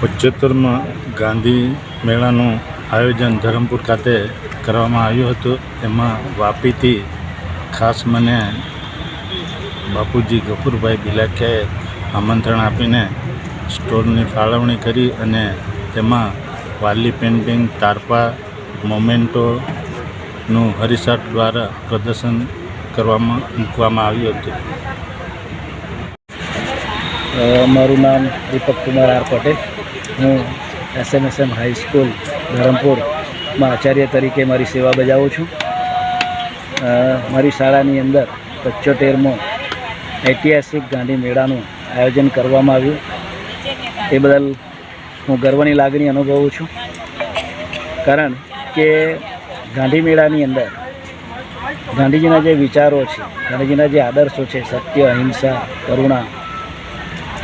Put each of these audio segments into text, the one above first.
75માં ગાંધી મેળાનું આયોજન ધરમપુર ખાતે કરવામાં આવ્યું હતું. એમાં વાપીથી ખાસ મને બાપુજી ગફુરભાઈ બિલાખિયાએ આમંત્રણ આપીને સ્ટોરની ફાળવણી કરી અને તેમાં વાલી પેઇન્ટિંગ, તારપા, મોમેન્ટોનું હરિસાટ દ્વારા પ્રદર્શન મૂકવામાં આવ્યું હતું. મારું નામ દીપક કુમાર આર પટેલ. હું SMSM હાઈસ્કૂલ ધરમપુરમાં આચાર્ય તરીકે મારી સેવા બજાવું છું. મારી શાળાની અંદર 75મો ઐતિહાસિક ગાંધી મેળાનું આયોજન કરવામાં આવ્યું. એ બદલ હું ગર્વની લાગણી અનુભવું છું. કારણ કે ગાંધી મેળાની અંદર ગાંધીજીના જે વિચારો છે, ગાંધીજીના જે આદર્શો છે, સત્ય, અહિંસા, કરુણા,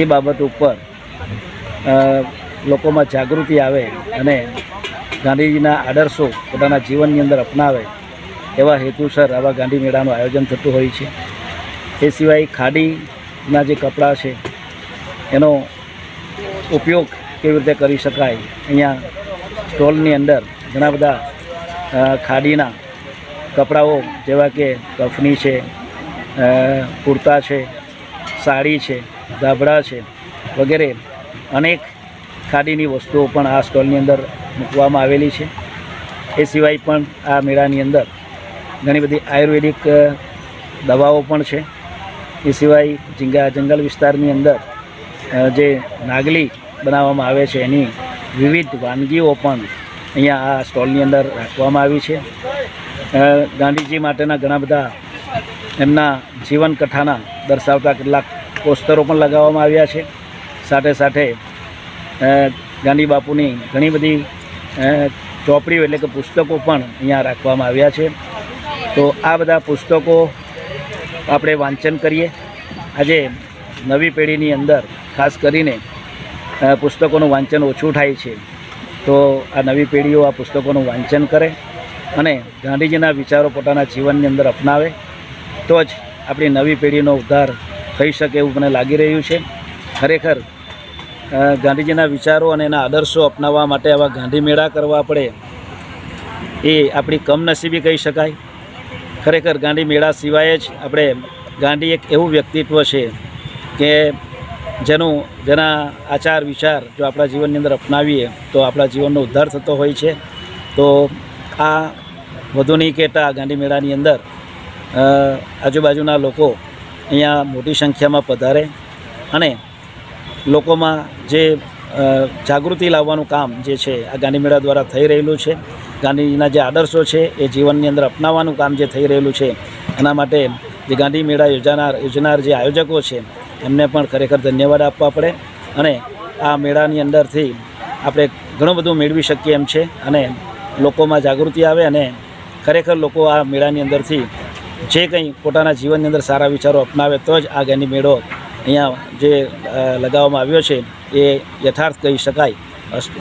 એ બાબત ઉપર લોકોમાં જાગૃતિ આવે અને ગાંધીજીના આદર્શો પોતાના જીવનની અંદર અપનાવે એવા હેતુસર આવા ગાંધી મેળાનું આયોજન થતું હોય છે. એ સિવાય ખાદીના જે કપડાં છે એનો ઉપયોગ કેવી રીતે કરી શકાય, અહીંયા સ્ટોલની અંદર ઘણા બધા ખાદીના કપડાઓ જેવા કે કફની છે, કુર્તા છે, સાડી છે, ધાબળા છે વગેરે અનેક ખાદીની વસ્તુઓ પણ આ સ્ટોલની અંદર મૂકવામાં આવેલી છે. એ સિવાય પણ આ મેળાની અંદર ઘણી બધી આયુર્વેદિક દવાઓ પણ છે. એ સિવાય જંગલ વિસ્તારની અંદર જે નાગલી બનાવવામાં આવે છે એની વિવિધ વાનગીઓ પણ અહીંયા આ સ્ટોલની અંદર રાખવામાં આવી છે. ગાંધીજી માટેના ઘણા બધા એમના જીવનકથાના દર્શાવતા કેટલાક પોસ્ટરો પણ લગાવવામાં આવ્યા છે. સાથે સાથે ગાંધી બાપુની ઘણી બધી ચોપડીઓ એટલે કે પુસ્તકો પણ અહીંયા રાખવામાં આવ્યા છે. તો આ બધા પુસ્તકો આપણે વાંચન કરીએ. આજે નવી પેઢીની અંદર ખાસ કરીને પુસ્તકોનું વાંચન ઓછું થાય છે. તો આ નવી પેઢીઓ આ પુસ્તકોનું વાંચન કરે અને ગાંધીજીના વિચારો પોતાના જીવનની અંદર અપનાવે તો જ આપણી નવી પેઢીનો ઉદ્ધાર થઈ શકે એવું મને લાગી રહ્યું છે. ખરેખર ગાંધીજીના વિચારો અને એના આદર્શો અપનાવવા માટે આવા ગાંધી મેળા કરવા પડે એ આપણી કમનસીબી કહી શકાય. ખરેખર ગાંધી મેળા સિવાય જ આપણે ગાંધી એક એવું વ્યક્તિત્વ છે કે જેના આચાર વિચાર જો આપણા જીવનની અંદર અપનાવીએ તો આપણા જીવનનો ઉદ્ધાર થતો હોય છે. તો આ વધુ નહીં કહેતા ગાંધી મેળાની અંદર આજુબાજુના લોકો અહીંયા મોટી સંખ્યામાં પધારે અને લોકોમાં જે જાગૃતિ લાવવાનું કામ જે છે આ ગાંધી મેળા દ્વારા થઈ રહેલું છે. ગાંધીજીના જે આદર્શો છે એ જીવનની અંદર અપનાવવાનું કામ જે થઈ રહેલું છે એના માટે જે ગાંધી મેળા યોજનાર જે આયોજકો છે એમને પણ ખરેખર ધન્યવાદ આપવા પડે અને આ મેળાની અંદરથી આપણે ઘણું બધું મેળવી શકીએ એમ છે અને લોકોમાં જાગૃતિ આવે અને ખરેખર લોકો આ મેળાની અંદરથી જે કંઈ પોતાના જીવનની અંદર સારા વિચારો અપનાવે તો જ આ ગાંધી મેળો અહીંયા જે લગાવવામાં આવ્યો છે એ યથાર્થ કહી શકાય. અસ્તુ.